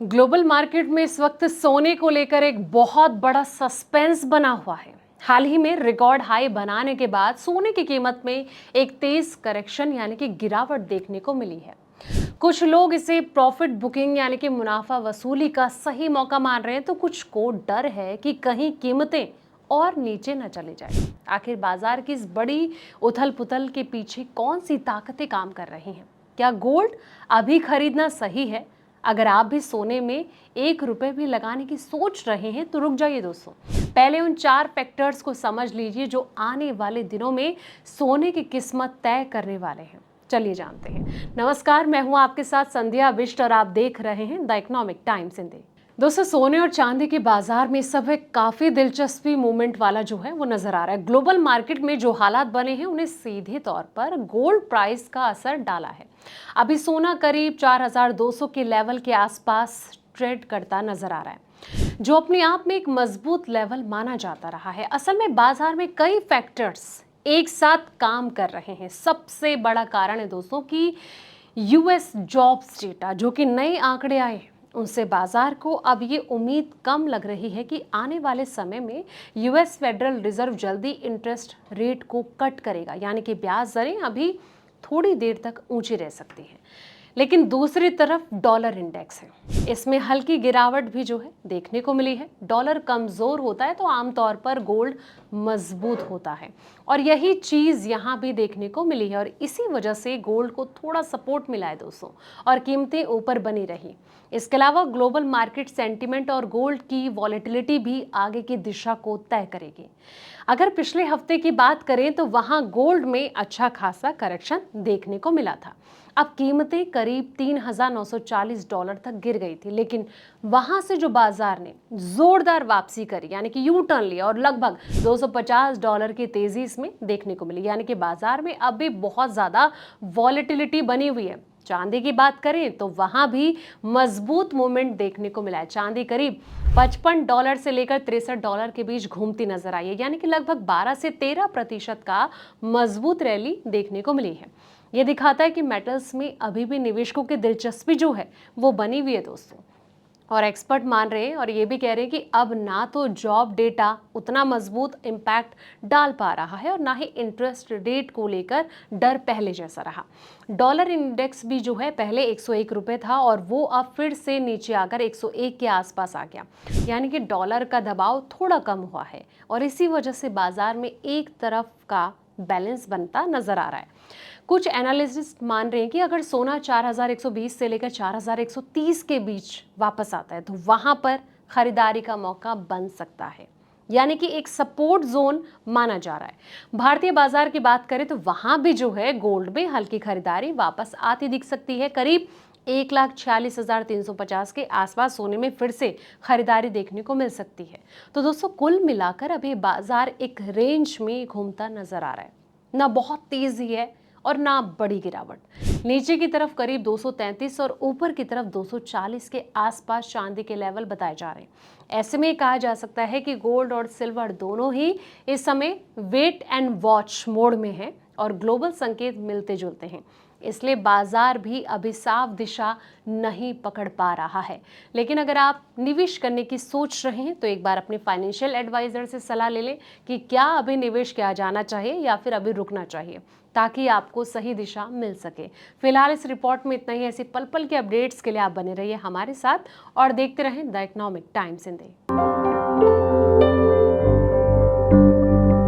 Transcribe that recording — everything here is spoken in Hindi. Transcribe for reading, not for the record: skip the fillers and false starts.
ग्लोबल मार्केट में इस वक्त सोने को लेकर एक बहुत बड़ा सस्पेंस बना हुआ है। हाल ही में रिकॉर्ड हाई बनाने के बाद सोने की कीमत में एक तेज करेक्शन यानी कि गिरावट देखने को मिली है। कुछ लोग इसे प्रॉफिट बुकिंग यानी कि मुनाफा वसूली का सही मौका मान रहे हैं, तो कुछ को डर है कि कहीं कीमतें और नीचे न चले जाए। आखिर बाजार की इस बड़ी उथल पुथल के पीछे कौन सी ताकतें काम कर रही हैं? क्या गोल्ड अभी खरीदना सही है? अगर आप भी सोने में 1 रुपए भी लगाने की सोच रहे हैं तो रुक जाइए दोस्तों। पहले उन 4 फैक्टर्स को समझ लीजिए जो आने वाले दिनों में सोने की किस्मत तय करने वाले हैं। चलिए जानते हैं। नमस्कार, मैं हूं आपके साथ संध्या बिष्ट और आप देख रहे हैं द इकोनॉमिक टाइम्स हिंदी। दोस्तों, सोने और चांदी के बाजार में सब एक काफी दिलचस्पी मूवमेंट वाला जो है वो नजर आ रहा है। ग्लोबल मार्केट में जो हालात बने हैं उन्हें सीधे तौर पर गोल्ड प्राइस का असर डाला है। अभी सोना करीब 4200 के लेवल के आसपास ट्रेड करता नजर आ रहा है, जो अपने आप में एक मजबूत लेवल माना जाता रहा है। असल में बाजार में कई फैक्टर्स एक साथ काम कर रहे हैं। सबसे बड़ा कारण है दोस्तों कि यूएस जॉब्स डेटा जो कि नए आंकड़े आए हैं, उनसे बाजार को अब ये उम्मीद कम लग रही है कि आने वाले समय में यूएस फेडरल रिजर्व जल्दी इंटरेस्ट रेट को कट करेगा, यानी कि ब्याज दरें अभी थोड़ी देर तक ऊंची रह सकती हैं। लेकिन दूसरी तरफ डॉलर इंडेक्स है, इसमें हल्की गिरावट भी जो है देखने को मिली है। डॉलर कमजोर होता है तो आमतौर पर गोल्ड मजबूत होता है, और यही चीज यहाँ भी देखने को मिली है, और इसी वजह से गोल्ड को थोड़ा सपोर्ट मिला है दोस्तों, और कीमतें ऊपर बनी रही। इसके अलावा ग्लोबल मार्केट सेंटिमेंट और गोल्ड की वॉलेटिलिटी भी आगे की दिशा को तय करेगी। अगर पिछले हफ्ते की बात करें तो वहां गोल्ड में अच्छा खासा करेक्शन देखने को मिला था। अब कीमतें करीब $3,940 तक गिर गई थी, लेकिन वहां से जो बाजार ने जोरदार वापसी करी यानी कि यू टर्न लिया, और लगभग $250 की तेजी इसमें देखने को मिली, यानी कि बाजार में अब भी बहुत ज्यादा वॉलेटिलिटी बनी हुई है। चांदी की बात करें तो वहां भी मजबूत मूवमेंट देखने को मिला है। चांदी करीब $55 से लेकर $63 के बीच घूमती नजर आई है, यानी कि लगभग 12 से 13% का मजबूत रैली देखने को मिली है। ये दिखाता है कि मेटल्स में अभी भी निवेशकों की दिलचस्पी जो है वो बनी हुई है दोस्तों। और एक्सपर्ट मान रहे हैं और ये भी कह रहे हैं कि अब ना तो जॉब डेटा उतना मजबूत इम्पैक्ट डाल पा रहा है, और ना ही इंटरेस्ट रेट को लेकर डर पहले जैसा रहा। डॉलर इंडेक्स भी जो है पहले 101 रुपए था, और वो अब फिर से नीचे आकर 101 के आसपास आ गया, यानी कि डॉलर का दबाव थोड़ा कम हुआ है, और इसी वजह से बाजार में एक तरफ का बैलेंस बनता नजर आ रहा है। कुछ एनालिस्ट मान रहे हैं कि अगर सोना 4120 से लेकर 4130 के बीच वापस आता है तो वहां पर खरीदारी का मौका बन सकता है, यानी कि एक सपोर्ट जोन माना जा रहा है। भारतीय बाजार की बात करें तो वहां भी जो है गोल्ड में हल्की खरीदारी वापस आती दिख सकती है। करीब 1,46,350 के आसपास सोने में फिर से खरीदारी देखने को मिल सकती है। तो दोस्तों, कुल मिलाकर अभी बाजार एक रेंज में घूमता नजर आ रहा है, ना बहुत तेजी है और ना बड़ी गिरावट। नीचे की तरफ करीब 233 और ऊपर की तरफ 240 के आसपास चांदी के लेवल बताए जा रहे हैं। ऐसे में कहा जा सकता है कि गोल्ड और सिल्वर दोनों ही इस समय वेट एंड वॉच मोड में है, और ग्लोबल संकेत मिलते जुलते हैं, इसलिए बाजार भी अभी साफ दिशा नहीं पकड़ पा रहा है। लेकिन अगर आप निवेश करने की सोच रहे हैं तो एक बार अपने फाइनेंशियल एडवाइजर से सलाह ले लें कि क्या अभी निवेश किया जाना चाहिए या फिर अभी रुकना चाहिए, ताकि आपको सही दिशा मिल सके। फिलहाल इस रिपोर्ट में इतना ही। ऐसी पल पल के अपडेट्स के लिए आप बने रहिए हमारे साथ और देखते रहें द इकोनॉमिक टाइम्स हिंदी।